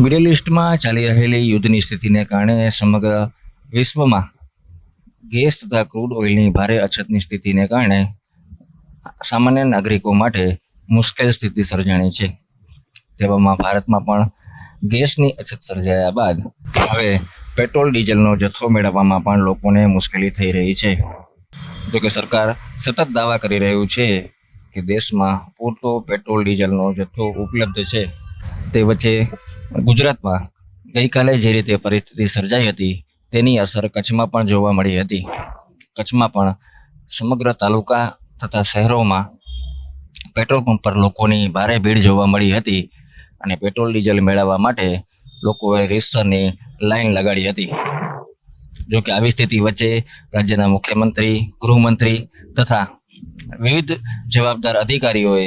Middle ઇસ્ટમાં ચાલી રહેલી યુદ્ધની સ્થિતિને કારણે સમગ્ર વિશ્વમાં ગેસ તથા ક્રૂડ ઓઇલની ભારે અછતની સ્થિતિને કારણે સામાન્ય નાગરિકો માટે મુશ્કેલ સ્થિતિ સર્જાણી છે. તેવામાં ભારતમાં પણ ગેસની અછત સર્જાયા બાદ હવે પેટ્રોલ ડીઝલનો જથ્થો મેળવવામાં પણ લોકોને મુશ્કેલી થઈ રહી છે. જોકે સરકાર સતત દાવા કરી રહ્યું છે કે દેશમાં પૂરતો પેટ્રોલ ડીઝલનો જથ્થો ઉપલબ્ધ છે. તે વચ્ચે ગુજરાતમાં ગઈકાલે જે રીતે પરિસ્થિતિ સર્જાઈ હતી તેની અસર કચ્છમાં પણ જોવા મળી હતી. કચ્છમાં પણ સમગ્ર તાલુકા તથા શહેરોમાં પેટ્રોલ પંપ પર લોકોની ભારે ભીડ જોવા મળી હતી અને પેટ્રોલ ડીઝલ મેળવવા માટે લોકોએ રીતસરની લાઈન લગાડી હતી. જોકે આવી સ્થિતિ વચ્ચે રાજ્યના મુખ્યમંત્રી, ગૃહમંત્રી તથા વિવિધ જવાબદાર અધિકારીઓએ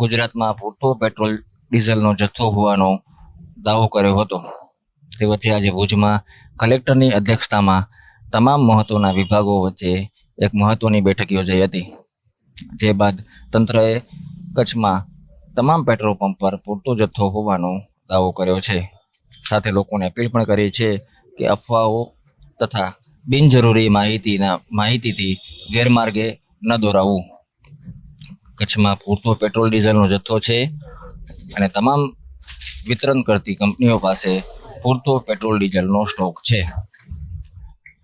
ગુજરાતમાં પૂરતો પેટ્રોલ ડીઝલનો જથ્થો હોવાનો દાવો કર્યો હતો. તે વચ્ચે આજે ભુજમાં કલેક્ટરની અધ્યક્ષતામાં તમામ મહત્વના વિભાગો વચ્ચે એક મહત્વની બેઠક યોજાઈ હતી. જે બાદ તંત્રએ કચ્છમાં તમામ પેટ્રોલ પંપ પર પૂરતો જથ્થો હોવાનો દાવો કર્યો છે. સાથે લોકોને અપીલ પણ કરી છે કે અફવાઓ તથા બિનજરૂરી માહિતીથી ગેરમાર્ગે ન દોરાવવું. કચ્છમાં પૂરતો પેટ્રોલ ડીઝલનો જથ્થો છે અને તમામ વિતરણ કરતી કંપનીઓ પાસે પૂરતો પેટ્રોલ ડીઝલનો સ્ટોક છે.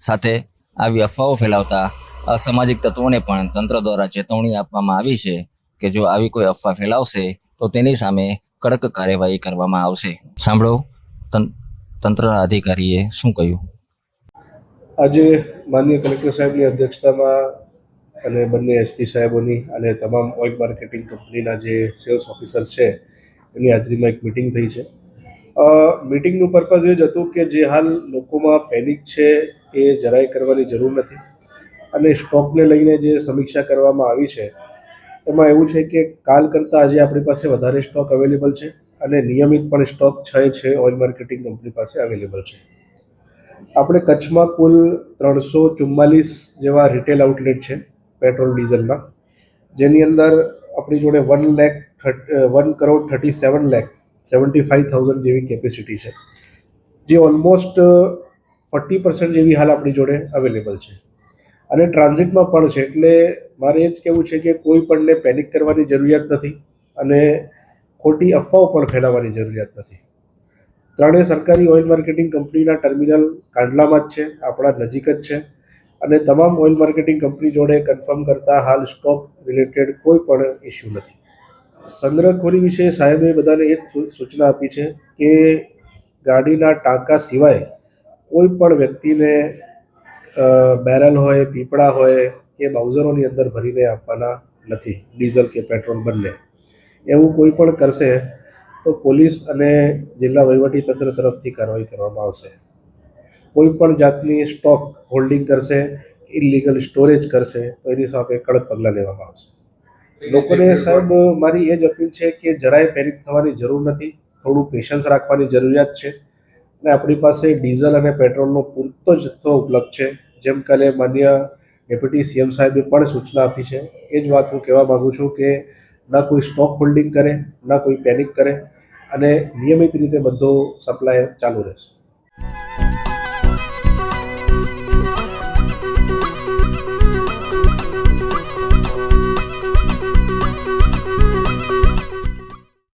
સાથે આવી અફવાઓ ફેલાવતા અસામાજિક તત્વોને પણ તંત્ર દ્વારા ચેતવણી આપવામાં આવી છે કે જો આવી કોઈ અફવા ફેલાવશે તો તેની સામે કડક કાર્યવાહી કરવામાં આવશે. સાંભળો તંત્રના અધિકારીએ શું કહ્યું. આજે માનનીય કલેક્ટર સાહેબની અધ્યક્ષતામાં અને બંને એસપી સાહેબોની અને તમામ ઓઇલ માર્કેટિંગ કંપનીના જે સેલ્સ ઓફિસર્સ છે એની હાજરીમાં એક મિટિંગ થઈ છે. મિટિંગનું પર્પઝ એ જ હતું કે જે હાલ લોકોમાં પેનિક છે એ જરાય કરવાની જરૂર નથી અને સ્ટોકને લઈને જે સમીક્ષા કરવામાં આવી છે એમાં એવું છે કે કાલ કરતાં આજે આપણી પાસે વધારે સ્ટોક અવેલેબલ છે અને નિયમિત પણ સ્ટોક છે ઓઇલ માર્કેટિંગ કંપની પાસે અવેલેબલ છે. આપણે કચ્છમાં કુલ 344 જેવા રિટેલ આઉટલેટ છે પેટ્રોલ ડીઝલના, જેની અંદર આપણી જોડે 1,37,75,000 જેવી કેપેસિટી છે, જે ઓલમોસ્ટ 40% જેવી હાલ આપણી જોડે અવેલેબલ છે અને ટ્રાન્ઝિટમાં પણ છે. એટલે મારે એ જ કહેવું છે કે કોઈ પણને પેનિક કરવાની જરૂરિયાત નથી અને ખોટી અફવાઓ પણ ફેલાવવાની જરૂરિયાત નથી. ત્રણેય સરકારી ઓઇલ માર્કેટિંગ કંપનીના ટર્મિનલ કાંડલામાં જ છે, આપણા નજીક જ છે અને તમામ ઓઇલ માર્કેટિંગ કંપની જોડે કન્ફર્મ કરતાં હાલ સ્ટોક રિલેટેડ કોઈ પણ ઇસ્યુ નથી. સંગ્રહખોરી વિશે સાહેબે બધાને એ જ સૂચના આપી છે કે ગાડીના ટાંકા સિવાય કોઈ પણ વ્યક્તિને બેરલ હોય, પીપળા હોય કે બાઉઝરોની અંદર ભરીને આપવાના નથી, ડીઝલ કે પેટ્રોલ બંને. એવું કોઈ પણ કરશે તો પોલીસ અને જિલ્લા વહીવટીતંત્ર તરફથી કાર્યવાહી કરવામાં આવશે. કોઈ પણ જાતની સ્ટોક હોલ્ડિંગ કરશે, ઇલીગલ સ્ટોરેજ કરશે તો એની સામે કડક પગલાં લેવામાં આવશે. લોકોને સાહેબ મારી એ જ અપીલ છે કે જરાય પેનિક થવાની જરૂર નથી, થોડું પેશન્સ રાખવાની જરૂરિયાત છે અને આપણી પાસે ડીઝલ અને પેટ્રોલનો પૂરતો જથ્થો ઉપલબ્ધ છે. જેમ કાલે માન્ય ડેપ્યુટી સીએમ સાહેબે પણ સૂચના આપી છે, એ જ વાત હું કહેવા માગું છું કે ના કોઈ સ્ટોક હોલ્ડિંગ કરે, ના કોઈ પેનિક કરે અને નિયમિત રીતે બધો સપ્લાય ચાલુ રહેશે.